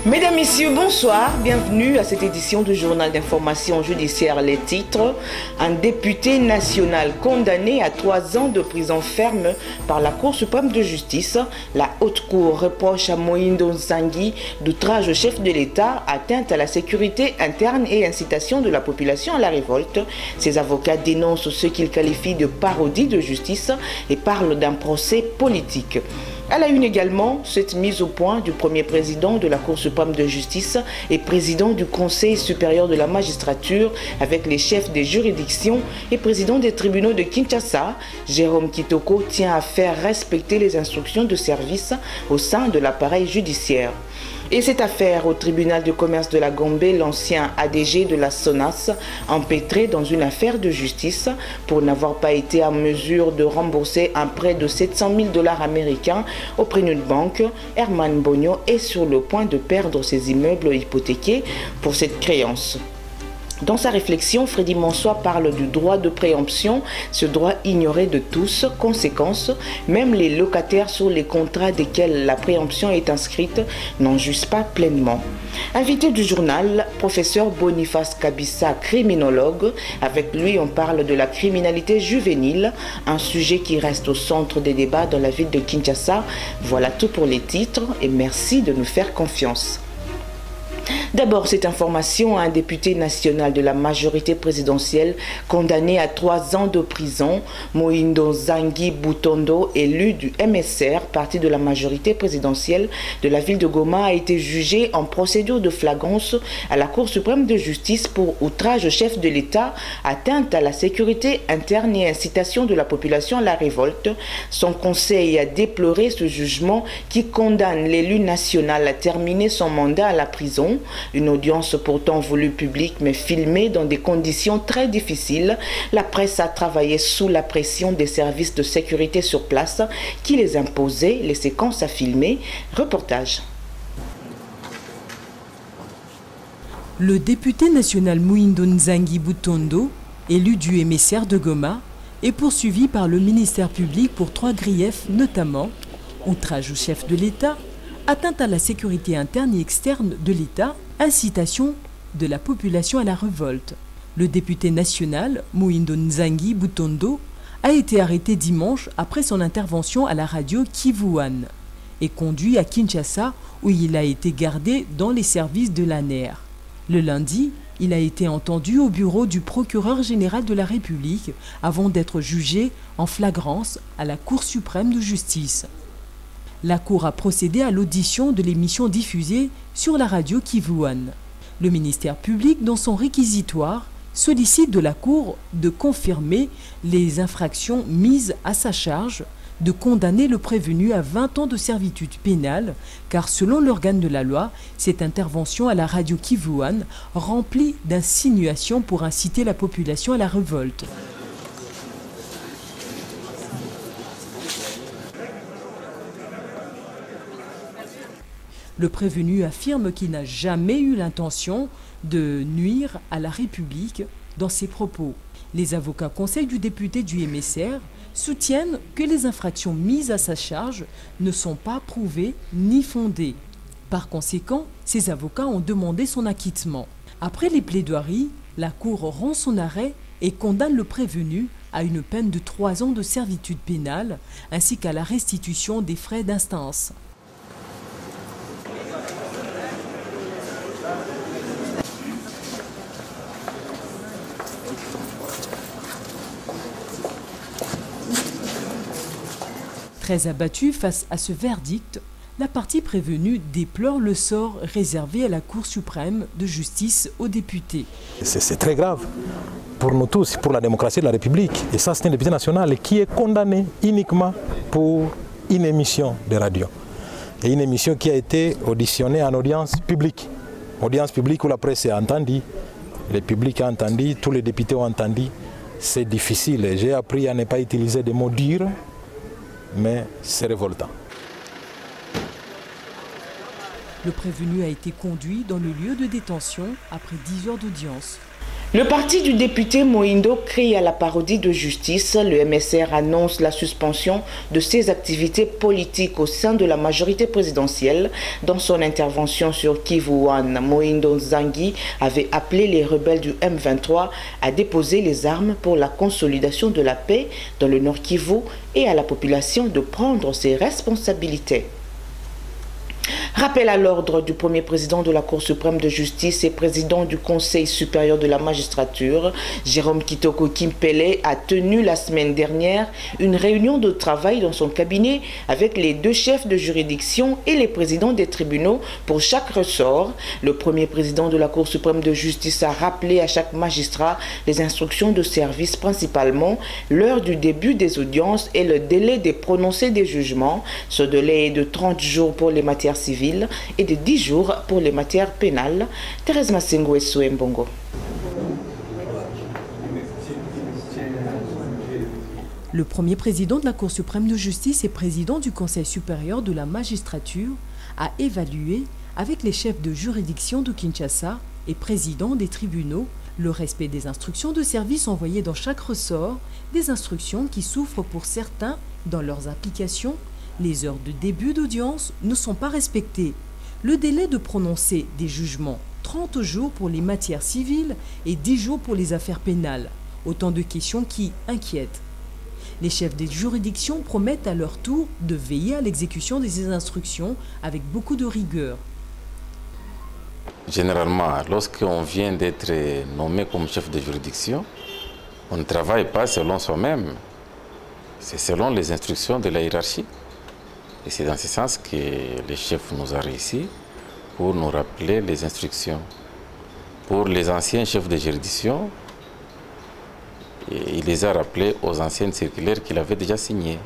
Mesdames, Messieurs, bonsoir. Bienvenue à cette édition du journal d'information judiciaire. Les titres: un député national condamné à 3 ans de prison ferme par la Cour suprême de justice. La haute cour reproche à Mohindo Nzangi d'outrage au chef de l'État, atteinte à la sécurité interne et incitation de la population à la révolte. Ses avocats dénoncent ce qu'ils qualifient de parodie de justice et parlent d'un procès politique. À la une également, cette mise au point du premier président de la Cour suprême de justice et président du Conseil supérieur de la magistrature avec les chefs des juridictions et président des tribunaux de Kinshasa. Jérôme Kitoko tient à faire respecter les instructions de service au sein de l'appareil judiciaire. Et cette affaire au tribunal de commerce de la Gombe, l'ancien ADG de la SONAS, empêtré dans une affaire de justice pour n'avoir pas été en mesure de rembourser un prêt de 700 000 $ américains auprès d'une banque. Herman Bogno est sur le point de perdre ses immeubles hypothéqués pour cette créance. Dans sa réflexion, Freddy Monsois parle du droit de préemption, ce droit ignoré de tous. Conséquence, même les locataires sur les contrats desquels la préemption est inscrite n'en jouissent pas pleinement. Invité du journal, professeur Boniface Kabissa, criminologue. Avec lui, on parle de la criminalité juvénile, un sujet qui reste au centre des débats dans la ville de Kinshasa. Voilà tout pour les titres et merci de nous faire confiance. D'abord, cette information: un député national de la majorité présidentielle condamné à 3 ans de prison, Mohindo Nzangi Butondo, élu du MSR, parti de la majorité présidentielle de la ville de Goma, a été jugé en procédure de flagrance à la Cour suprême de justice pour outrage au chef de l'État, atteinte à la sécurité interne et incitation de la population à la révolte. Son conseil a déploré ce jugement qui condamne l'élu national à terminer son mandat à la prison. Une audience pourtant voulue publique mais filmée dans des conditions très difficiles. La presse a travaillé sous la pression des services de sécurité sur place qui les imposaient les séquences à filmer. Reportage. Le député national Mohindo Nzangi Butondo, élu du MSR de Goma, est poursuivi par le ministère public pour 3 griefs, notamment outrage au chef de l'État, atteinte à la sécurité interne et externe de l'État, incitation de la population à la révolte. Le député national, Mohindo Nzangi Butondo, a été arrêté dimanche après son intervention à la radio Kivu One et conduit à Kinshasa où il a été gardé dans les services de l'ANER. Le lundi, il a été entendu au bureau du procureur général de la République avant d'être jugé en flagrance à la Cour suprême de justice. La Cour a procédé à l'audition de l'émission diffusée sur la radio Kivu One. Le ministère public, dans son réquisitoire, sollicite de la Cour de confirmer les infractions mises à sa charge, de condamner le prévenu à 20 ans de servitude pénale, car selon l'organe de la loi, cette intervention à la radio Kivu One remplie d'insinuations pour inciter la population à la révolte. Le prévenu affirme qu'il n'a jamais eu l'intention de nuire à la République dans ses propos. Les avocats conseils du député du MSR soutiennent que les infractions mises à sa charge ne sont pas prouvées ni fondées. Par conséquent, ces avocats ont demandé son acquittement. Après les plaidoiries, la Cour rend son arrêt et condamne le prévenu à une peine de 3 ans de servitude pénale ainsi qu'à la restitution des frais d'instance. Très abattue face à ce verdict, la partie prévenue déplore le sort réservé à la Cour suprême de justice aux députés. C'est très grave pour nous tous, pour la démocratie de la République. Et ça, c'est un député national qui est condamné uniquement pour une émission de radio. Et une émission qui a été auditionnée en audience publique. Audience publique où la presse a entendu, le public a entendu, tous les députés ont entendu. C'est difficile. J'ai appris à ne pas utiliser des mots durs, mais c'est révoltant. Le prévenu a été conduit dans le lieu de détention après 10 heures d'audience. Le parti du député Mohindo crie à la parodie de justice. Le MSR annonce la suspension de ses activités politiques au sein de la majorité présidentielle. Dans son intervention sur Kivu One, Mohindo Nzangi avait appelé les rebelles du M23 à déposer les armes pour la consolidation de la paix dans le Nord Kivu et à la population de prendre ses responsabilités. Rappel à l'ordre du premier président de la Cour suprême de justice et président du Conseil supérieur de la magistrature, Jérôme Kitoko Kimpele, a tenu la semaine dernière une réunion de travail dans son cabinet avec les 2 chefs de juridiction et les présidents des tribunaux pour chaque ressort. Le premier président de la Cour suprême de justice a rappelé à chaque magistrat les instructions de service, principalement l'heure du début des audiences et le délai des prononcés des jugements. Ce délai est de 30 jours pour les matières civiles et de 10 jours pour les matières pénales. Thérèse Massengo et Soem Bongo. Le premier président de la Cour suprême de justice et président du Conseil supérieur de la magistrature a évalué avec les chefs de juridiction de Kinshasa et présidents des tribunaux le respect des instructions de service envoyées dans chaque ressort, des instructions qui souffrent pour certains dans leurs applications. Les heures de début d'audience ne sont pas respectées. Le délai de prononcer des jugements, 30 jours pour les matières civiles et 10 jours pour les affaires pénales. Autant de questions qui inquiètent. Les chefs des juridictions promettent à leur tour de veiller à l'exécution de ces instructions avec beaucoup de rigueur. Généralement, lorsqu'on vient d'être nommé comme chef de juridiction, on ne travaille pas selon soi-même. C'est selon les instructions de la hiérarchie. Et c'est dans ce sens que le chef nous a réussi pour nous rappeler les instructions. Pour les anciens chefs de juridiction, il les a rappelés aux anciennes circulaires qu'il avait déjà signées.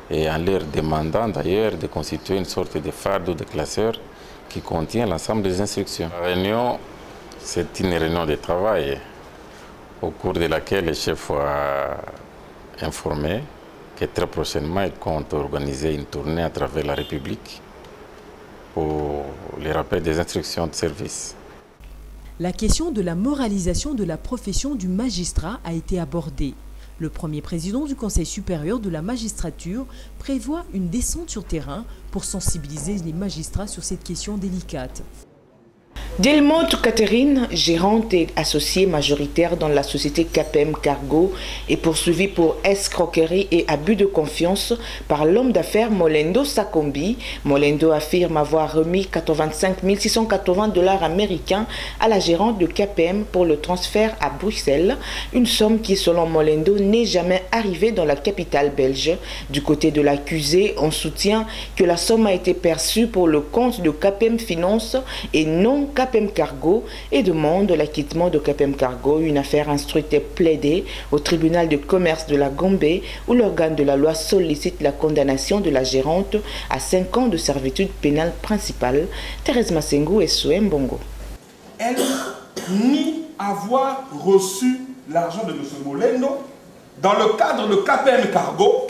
Et en leur demandant d'ailleurs de constituer une sorte de fardeau de classeur qui contient l'ensemble des instructions. La réunion, c'est une réunion de travail au cours de laquelle le chef a informé que très prochainement, il compte organiser une tournée à travers la République pour les rappels des instructions de service. La question de la moralisation de la profession du magistrat a été abordée. Le premier président du Conseil supérieur de la magistrature prévoit une descente sur terrain pour sensibiliser les magistrats sur cette question délicate. Delmotte Catherine, gérante et associée majoritaire dans la société KPM Cargo, est poursuivie pour escroquerie et abus de confiance par l'homme d'affaires Molendo Sakombi. Molendo affirme avoir remis 85 680 $ américains à la gérante de KPM pour le transfert à Bruxelles, une somme qui, selon Molendo, n'est jamais arrivée dans la capitale belge. Du côté de l'accusé, on soutient que la somme a été perçue pour le compte de KPM Finance et non KPM Cargo et demande l'acquittement de KPM Cargo, une affaire instruite et plaidée au tribunal de commerce de la Gombe où l'organe de la loi sollicite la condamnation de la gérante à 5 ans de servitude pénale principale. Thérèse Massengo et Soem Bongo. Elle nie avoir reçu l'argent de M. Molendo dans le cadre de KPM Cargo,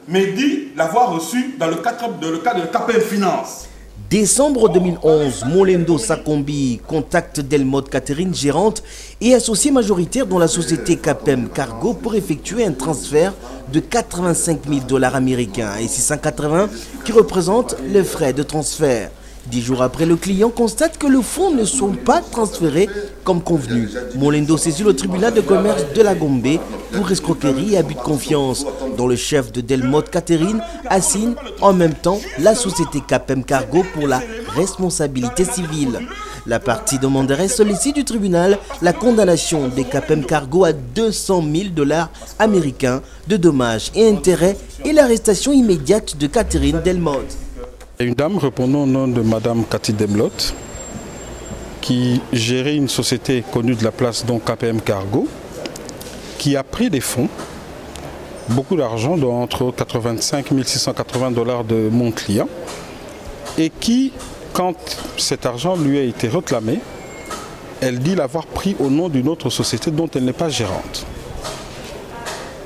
mais dit l'avoir reçu dans le cadre de KPM Finance. Décembre 2011, Molendo Sakombi contacte Delmotte Catherine, gérante et associée majoritaire dans la société KPM Cargo pour effectuer un transfert de 85 000 $ américains et 680 qui représentent les frais de transfert. 10 jours après, le client constate que les fonds ne sont pas transférés comme convenu. Molendo saisit le tribunal de commerce de la Gombe pour escroquerie et abus de confiance, dont le chef de Delmotte Catherine assigne en même temps la société KPM Cargo pour la responsabilité civile. La partie demanderait sollicite du tribunal la condamnation des KPM Cargo à 200 000 $ américains de dommages et intérêts et l'arrestation immédiate de Catherine Delmotte. Une dame répondant au nom de Madame Cathy Delmotte, qui gérait une société connue de la place, donc KPM Cargo, qui a pris des fonds, beaucoup d'argent, entre 85 680 $ de mon client, et qui, quand cet argent lui a été réclamé, elle dit l'avoir pris au nom d'une autre société dont elle n'est pas gérante.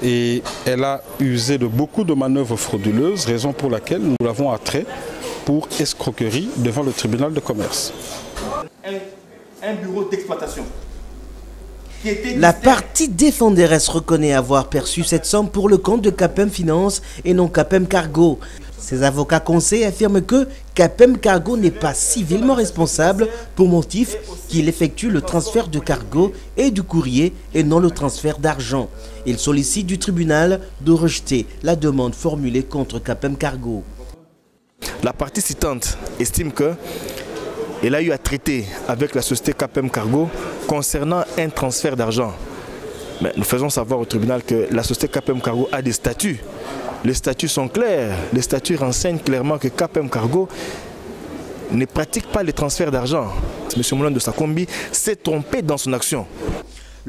Et elle a usé de beaucoup de manœuvres frauduleuses, raison pour laquelle nous l'avons attrait pour escroquerie devant le tribunal de commerce. Un bureau d'exploitation. La partie défenderesse reconnaît avoir perçu cette somme pour le compte de KPM Finance et non KPM Cargo. Ses avocats conseils affirment que KPM Cargo n'est pas civilement responsable pour motif qu'il effectue le transfert de cargo et du courrier et non le transfert d'argent. Ils sollicitent du tribunal de rejeter la demande formulée contre KPM Cargo. La partie citante estime qu'elle a eu à traiter avec la société KPM Cargo concernant un transfert d'argent. Mais nous faisons savoir au tribunal que la société KPM Cargo a des statuts. Les statuts sont clairs. Les statuts renseignent clairement que KPM Cargo ne pratique pas les transferts d'argent. M. Moulendo Sakombi s'est trompé dans son action.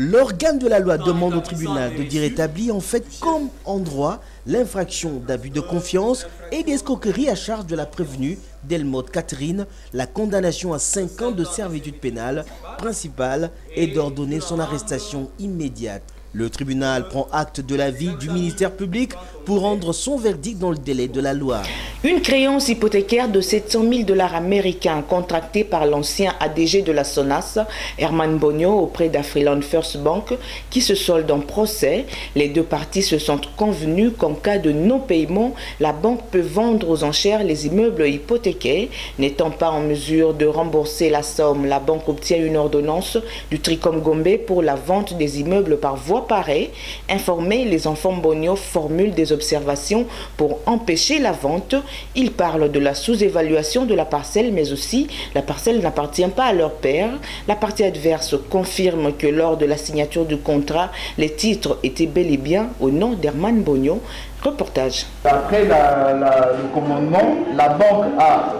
L'organe de la loi demande au tribunal de dire établi en fait comme en droit l'infraction d'abus de confiance et d'escroquerie à charge de la prévenue Delmotte Catherine, la condamnation à 5 ans de servitude pénale principale et d'ordonner son arrestation immédiate. Le tribunal prend acte de l'avis du ministère public pour rendre son verdict dans le délai de la loi. Une créance hypothécaire de 700 000 $ américains contractée par l'ancien ADG de la SONAS, Herman Bogno, auprès d'Afriland First Bank, qui se solde en procès. Les deux parties se sont convenues qu'en cas de non-paiement, la banque peut vendre aux enchères les immeubles hypothéqués. N'étant pas en mesure de rembourser la somme, la banque obtient une ordonnance du Tricom Gombe pour la vente des immeubles par voie parée. Informés, les enfants Bogno formulent des observations pour empêcher la vente. Ils parlent de la sous-évaluation de la parcelle, mais aussi la parcelle n'appartient pas à leur père. La partie adverse confirme que lors de la signature du contrat, les titres étaient bel et bien au nom d'Herman Bogno. Reportage. Après le commandement, la banque a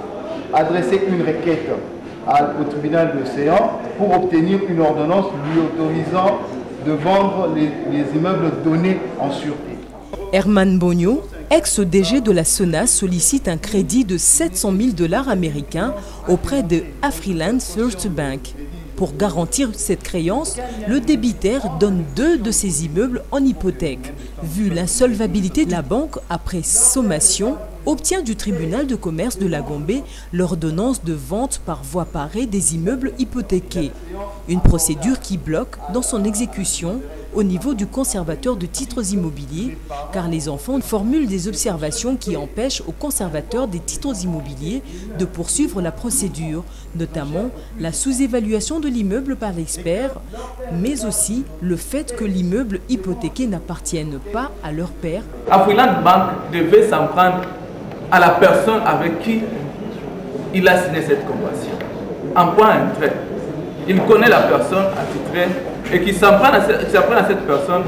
adressé une requête au tribunal de Séan pour obtenir une ordonnance lui autorisant de vendre les immeubles donnés en sûreté. Herman Bogno, ex-DG de la SONAS, sollicite un crédit de 700 000 $ américains auprès de Afriland First Bank. Pour garantir cette créance, le débitaire donne 2 de ses immeubles en hypothèque. Vu l'insolvabilité de la banque après sommation, obtient du tribunal de commerce de la Gombe l'ordonnance de vente par voie parée des immeubles hypothéqués. Une procédure qui bloque dans son exécution au niveau du conservateur de titres immobiliers, car les enfants formulent des observations qui empêchent au conservateur des titres immobiliers de poursuivre la procédure, notamment la sous-évaluation de l'immeuble par l'expert, mais aussi le fait que l'immeuble hypothéqué n'appartienne pas à leur père. Afriland Bank devait s'en prendre à la personne avec qui il a signé cette convention. En point un trait, il connaît la personne attitrée et qui s'en prend à cette personne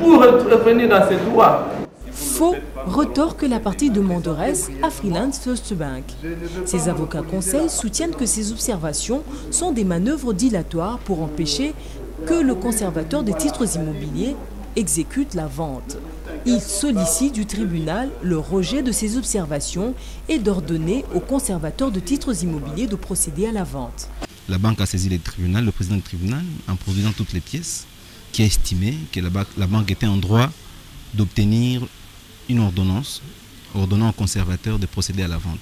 pour revenir dans ses droits. Faux retorque la partie demanderesse Afriland First Bank. Ses avocats conseils soutiennent que ces observations sont des manœuvres dilatoires pour empêcher que le conservateur des titres immobiliers exécute la vente. Il sollicite du tribunal le rejet de ces observations et d'ordonner au conservateur de titres immobiliers de procéder à la vente. La banque a saisi le tribunal, le président du tribunal, en produisant toutes les pièces, qui a estimé que la banque était en droit d'obtenir une ordonnance ordonnant au conservateur de procéder à la vente.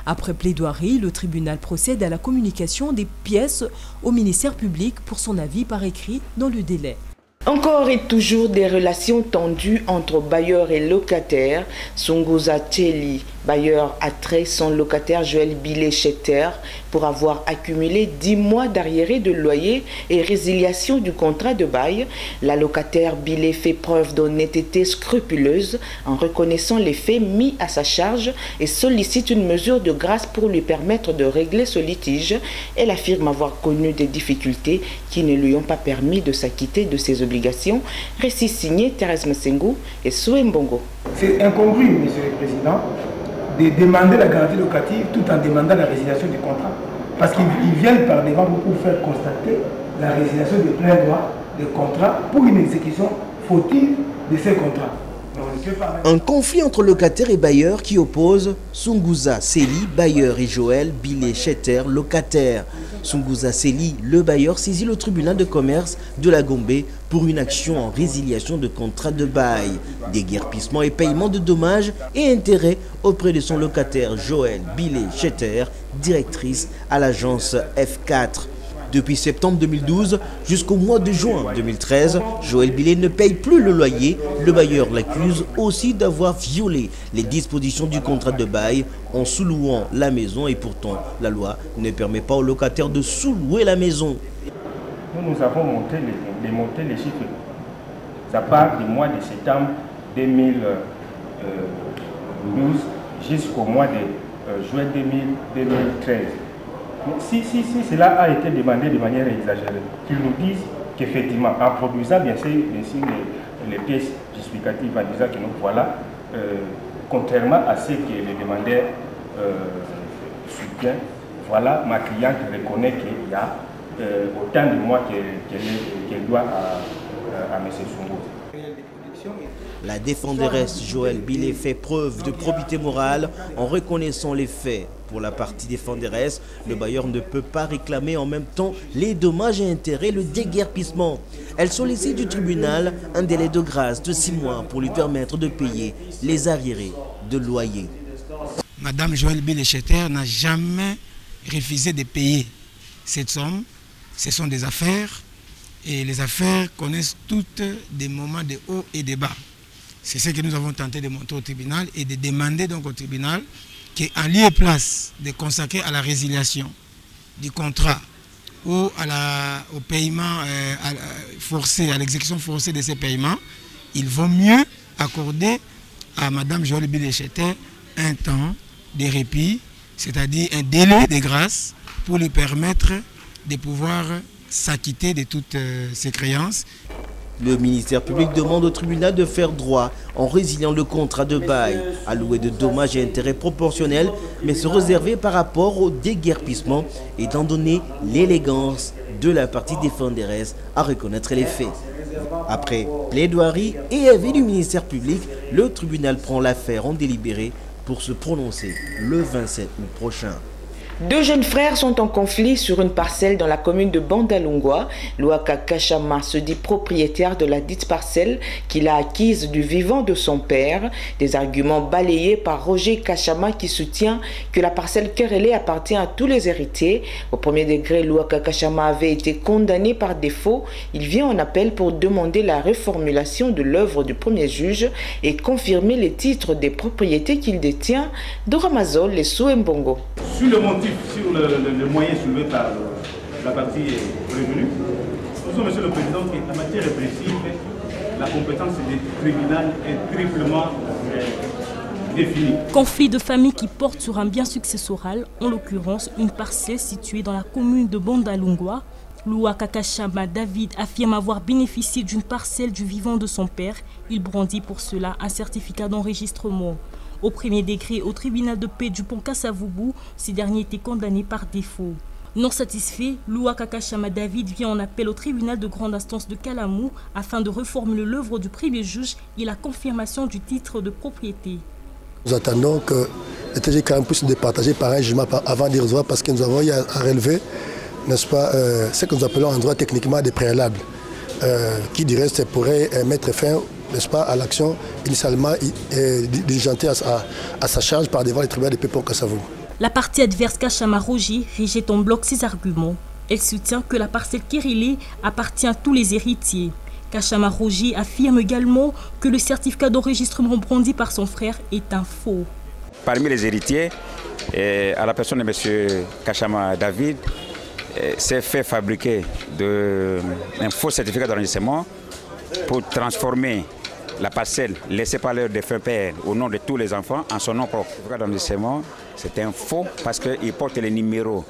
Après plaidoirie, le tribunal procède à la communication des pièces au ministère public pour son avis par écrit dans le délai. Encore et toujours des relations tendues entre bailleurs et locataires. Songoza Tcheli, bailleur, a trait son locataire Joël Billet-Chetter pour avoir accumulé 10 mois d'arriérés de loyer et résiliation du contrat de bail. La locataire Billet fait preuve d'honnêteté scrupuleuse en reconnaissant les faits mis à sa charge et sollicite une mesure de grâce pour lui permettre de régler ce litige. Elle affirme avoir connu des difficultés qui ne lui ont pas permis de s'acquitter de ses obligations. Récit signé Thérèse Msengu et Soué Mbongo. C'est incongru, Monsieur le Président, de demander la garantie locative tout en demandant la résiliation du contrat. Parce qu'ils viennent par devant pour faire constater la résiliation de plein droit de contrat pour une exécution fautive de ces contrats. Un conflit entre locataires et bailleurs qui oppose Sunguza Seli, bailleur, et Joël Billet-Chetter, locataire. Sunguza Seli, le bailleur, saisit le tribunal de commerce de la Gombe pour une action en résiliation de contrat de bail, déguerpissement et paiement de dommages et intérêts auprès de son locataire Joël Billet-Cheter, directrice à l'agence F4. Depuis septembre 2012 jusqu'au mois de juin 2013, Joël Billet ne paye plus le loyer. Le bailleur l'accuse aussi d'avoir violé les dispositions du contrat de bail en sous-louant la maison et pourtant la loi ne permet pas aux locataires de sous-louer la maison. Nous avons monté les chiffres. Ça part du mois de septembre 2012 jusqu'au mois de juin 2013. Si cela a été demandé de manière exagérée, qu'ils nous disent qu'effectivement, en produisant bien sûr les pièces justificatives, en disant que nous voilà, contrairement à ce que les demandeurs soutiennent, voilà, ma cliente reconnaît qu'il y a autant de mois qu'elle doit à M. Sunguza. La défenderesse Joël Billet fait preuve de probité morale en reconnaissant les faits. Pour la partie défenderesse, le bailleur ne peut pas réclamer en même temps les dommages et intérêts, le déguerpissement. Elle sollicite du tribunal un délai de grâce de 6 mois pour lui permettre de payer les arriérés de loyer. Madame Joël Billet-Cheter n'a jamais refusé de payer cette somme. Ce sont des affaires et les affaires connaissent toutes des moments de haut et de bas. C'est ce que nous avons tenté de montrer au tribunal et de demander donc au tribunal qu'en lieu et place de consacrer à la résiliation du contrat ou au paiement forcé, à l'exécution forcée de ces paiements, il vaut mieux accorder à Madame Joël Billet-Cheter un temps de répit, c'est-à-dire un délai de grâce pour lui permettre de pouvoir s'acquitter de toutes ses créances. Le ministère public demande au tribunal de faire droit en résiliant le contrat de bail, alloué de dommages et intérêts proportionnels, mais se réserver par rapport au déguerpissement, étant donné l'élégance de la partie défenderesse à reconnaître les faits. Après plaidoirie et avis du ministère public, le tribunal prend l'affaire en délibéré pour se prononcer le 27 août prochain. 2 jeunes frères sont en conflit sur une parcelle dans la commune de Bandalungwa. Louaka Kachama se dit propriétaire de la dite parcelle qu'il a acquise du vivant de son père. Des arguments balayés par Roger Kachama qui soutient que la parcelle querellée appartient à tous les héritiers. Au premier degré, Louaka Kachama avait été condamné par défaut. Il vient en appel pour demander la reformulation de l'œuvre du premier juge et confirmer les titres des propriétés qu'il détient. Doramazol, les Souembongo. Sur le motif, sur le moyen soulevé par la partie prévenue, nous sommes, Monsieur le Président, qu'en matière répressive, la compétence du tribunal est triplement définie. Conflit de famille qui porte sur un bien successoral, en l'occurrence une parcelle située dans la commune de Bandalungwa. Louaka Kachama David affirme avoir bénéficié d'une parcelle du vivant de son père. Il brandit pour cela un certificat d'enregistrement. Au premier degré, au tribunal de paix du pont Kassavoubou, ces derniers étaient condamnés par défaut. Non satisfait, Louaka Kachama David vient en appel au tribunal de grande instance de Kalamou afin de reformuler l'œuvre du premier juge et la confirmation du titre de propriété. Nous attendons que le TG quand même puisse nous départager par un jugement avant d'y recevoir parce que nous avons eu à relever, n'est-ce pas, ce que nous appelons en droit techniquement des préalables, qui du reste pourrait mettre fin, n'est-ce pas, à l'action initialement diligentée à sa charge par devant les tribunaux de paix pour Kassavoubou. La partie adverse Kachama Roger rejette en bloc ses arguments. Elle soutient que la parcelle querellée appartient à tous les héritiers. Kachama Roger affirme également que le certificat d'enregistrement brandi par son frère est un faux. Parmi les héritiers, à la personne de M. Kachama David, s'est fait fabriquer un faux certificat d'enregistrement pour transformer la parcelle laissée par leur défunt père au nom de tous les enfants en son nom propre. Le certificat d'enregistrement, c'est un faux parce qu'il porte les numéros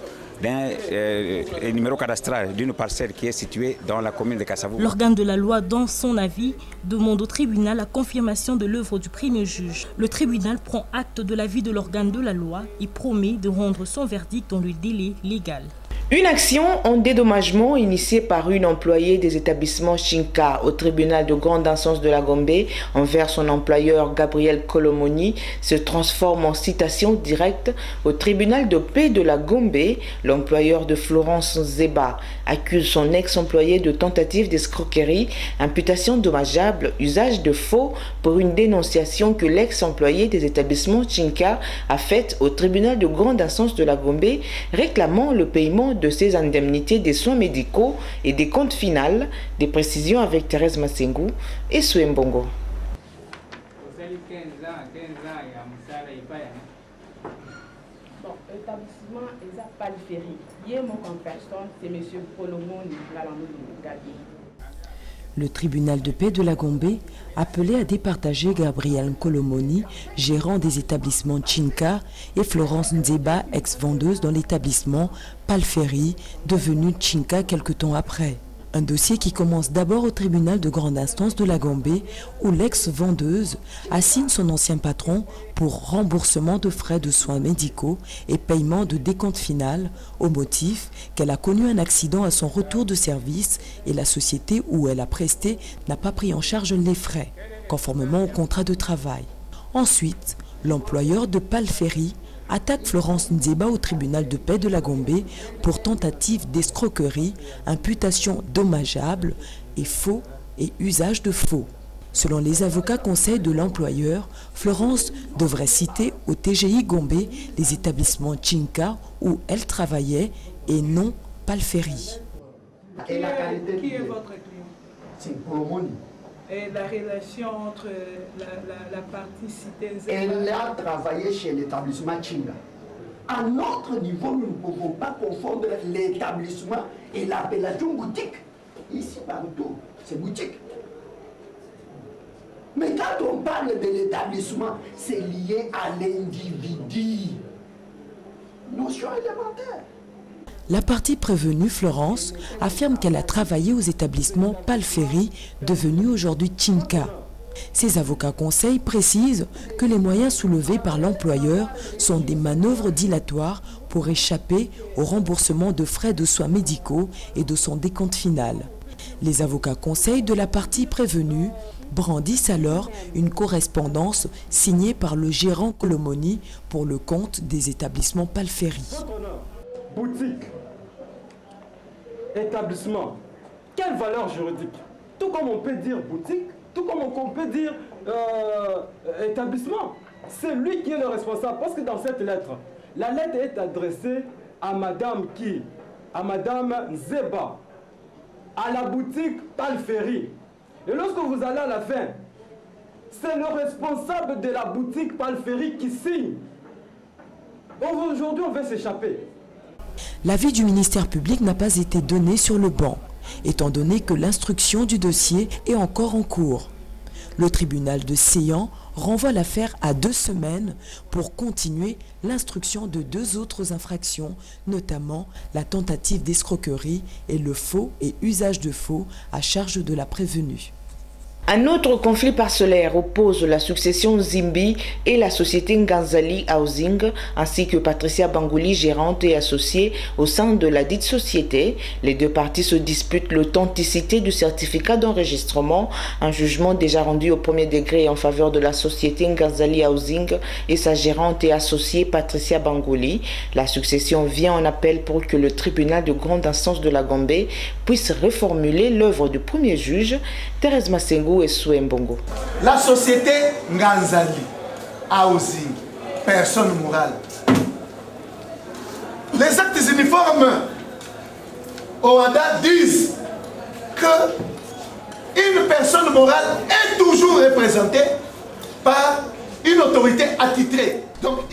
un numéro cadastral d'une parcelle qui est située dans la commune de Kassavoubou. L'organe de la loi, dans son avis, demande au tribunal la confirmation de l'œuvre du premier juge. Le tribunal prend acte de l'avis de l'organe de la loi et promet de rendre son verdict dans le délai légal. Une action en dédommagement initiée par une employée des établissements Chinka au tribunal de grande instance de la Gombe envers son employeur Gabriel Kolomoni se transforme en citation directe au tribunal de paix de la Gombe. L'employeur de Florence Nzeba accuse son ex-employé de tentative d'escroquerie, imputation dommageable, usage de faux pour une dénonciation que l'ex-employé des établissements Chinka a faite au tribunal de grande instance de la Gombe réclamant le paiement de ses indemnités des soins médicaux et des comptes finales. Des précisions avec Thérèse Massengou et Souembongo. L'établissement Eza Palferi, hier mon personne, c'est M. Kolomoni Gadier. Le tribunal de paix de la Gombe appelait à départager Gabriel Kolomoni, gérant des établissements Chinka, et Florence Nzeba, ex-vendeuse dans l'établissement Palferi, devenu Chinka quelque temps après. Un dossier qui commence d'abord au tribunal de grande instance de la Gombe, où l'ex-vendeuse assigne son ancien patron pour remboursement de frais de soins médicaux et paiement de décompte final, au motif qu'elle a connu un accident à son retour de service et la société où elle a presté n'a pas pris en charge les frais, conformément au contrat de travail. Ensuite, l'employeur de Palferi attaque Florence Nzeba au tribunal de paix de la Gombe pour tentative d'escroquerie, imputation dommageable et faux et usage de faux. Selon les avocats conseils de l'employeur, Florence devrait citer au TGI Gombe les établissements Chinka où elle travaillait et non Palferi. Qui est votre client? C'est Kolomoni. Et la relation entre la partie citée... Elle a travaillé chez l'établissement Chinga. À notre niveau, nous ne pouvons pas confondre l'établissement et l'appellation boutique. Ici, partout, c'est boutique. Mais quand on parle de l'établissement, c'est lié à l'individu. Notion élémentaire. La partie prévenue, Florence, affirme qu'elle a travaillé aux établissements Palferi, devenus aujourd'hui Chinka. Ses avocats conseils précisent que les moyens soulevés par l'employeur sont des manœuvres dilatoires pour échapper au remboursement de frais de soins médicaux et de son décompte final. Les avocats conseils de la partie prévenue brandissent alors une correspondance signée par le gérant Kolomoni pour le compte des établissements Palferi. Boutique, établissement, quelle valeur juridique? Tout comme on peut dire boutique, tout comme on peut dire établissement. C'est lui qui est le responsable, parce que dans cette lettre, la lettre est adressée à madame qui? À madame Nzeba, à la boutique Palferi. Et lorsque vous allez à la fin, c'est le responsable de la boutique Palferi qui signe. Aujourd'hui, on va s'échapper. L'avis du ministère public n'a pas été donné sur le banc, étant donné que l'instruction du dossier est encore en cours. Le tribunal de Séan renvoie l'affaire à 2 semaines pour continuer l'instruction de 2 autres infractions, notamment la tentative d'escroquerie et le faux et usage de faux à charge de la prévenue. Un autre conflit parcellaire oppose la succession Zimbi et la société Nganzali Housing, ainsi que Patricia Bangouli, gérante et associée au sein de la dite société. Les 2 parties se disputent l'authenticité du certificat d'enregistrement, un jugement déjà rendu au premier degré en faveur de la société Nganzali Housing et sa gérante et associée Patricia Bangouli. La succession vient en appel pour que le tribunal de grande instance de la Gombe puisse reformuler l'œuvre du premier juge. Thérèse Massengou et Souembongo. La société Nganzali Housing, personne morale. Les actes uniformes au Rwanda disent que une personne morale est toujours représentée par une autorité attitrée.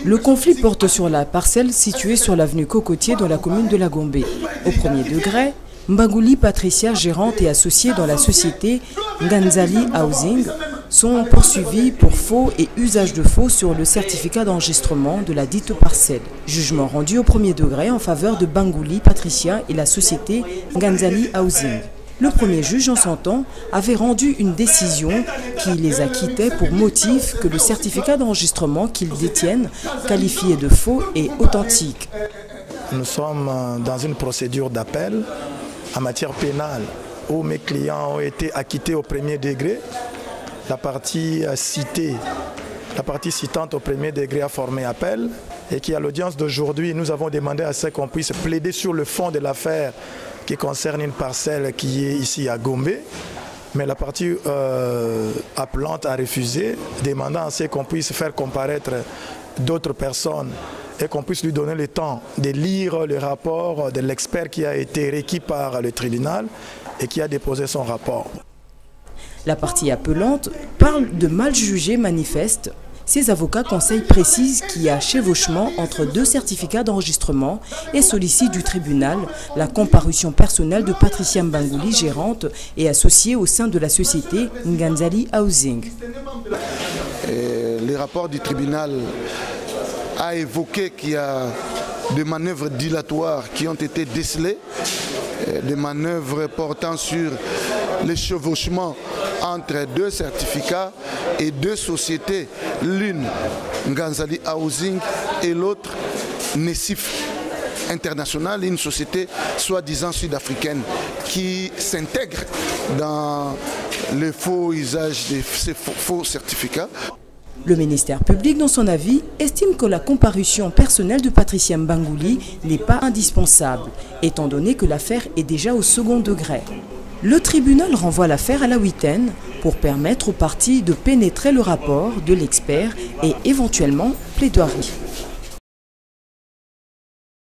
Le conflit porte sur la parcelle située sur l'avenue Cocotier dans la commune de la Gombe. Au premier degré, Mbangouli Patricia, gérante et associée dans la société Nganzali Housing, sont poursuivis pour faux et usage de faux sur le certificat d'enregistrement de la dite parcelle. Jugement rendu au premier degré en faveur de Bangouli Patricia et la société Nganzali Housing. Le premier juge, en son temps, avait rendu une décision qui les acquittait pour motif que le certificat d'enregistrement qu'ils détiennent, qualifié de faux, est authentique. nous sommes dans une procédure d'appel en matière pénale où mes clients ont été acquittés au premier degré. La partie citante au premier degré a formé appel et qui, à l'audience d'aujourd'hui, nous avons demandé à ce qu'on puisse plaider sur le fond de l'affaire qui concerne une parcelle qui est ici à Gombe. Mais la partie appelante a refusé, demandant à ce qu'on puisse faire comparaître d'autres personnes et qu'on puisse lui donner le temps de lire le rapport de l'expert qui a été requis par le tribunal et qui a déposé son rapport. La partie appelante parle de mal jugé manifeste. Ses avocats conseils précisent qu'il y a chevauchement entre deux certificats d'enregistrement et sollicitent du tribunal la comparution personnelle de Patricia Mbangouli, gérante et associée au sein de la société Nganzali Housing. Le rapport du tribunal a évoqué qu'il y a des manœuvres dilatoires qui ont été décelées, des manœuvres portant sur les chevauchements entre deux certificats et deux sociétés, l'une Nganzali Housing et l'autre Nessif International, une société soi-disant sud-africaine qui s'intègre dans le faux usage de ces faux certificats. Le ministère public, dans son avis, estime que la comparution personnelle de Patricia Mbangouli n'est pas indispensable, étant donné que l'affaire est déjà au second degré. Le tribunal renvoie l'affaire à la huitaine pour permettre aux parties de pénétrer le rapport de l'expert et éventuellement plaidoirie.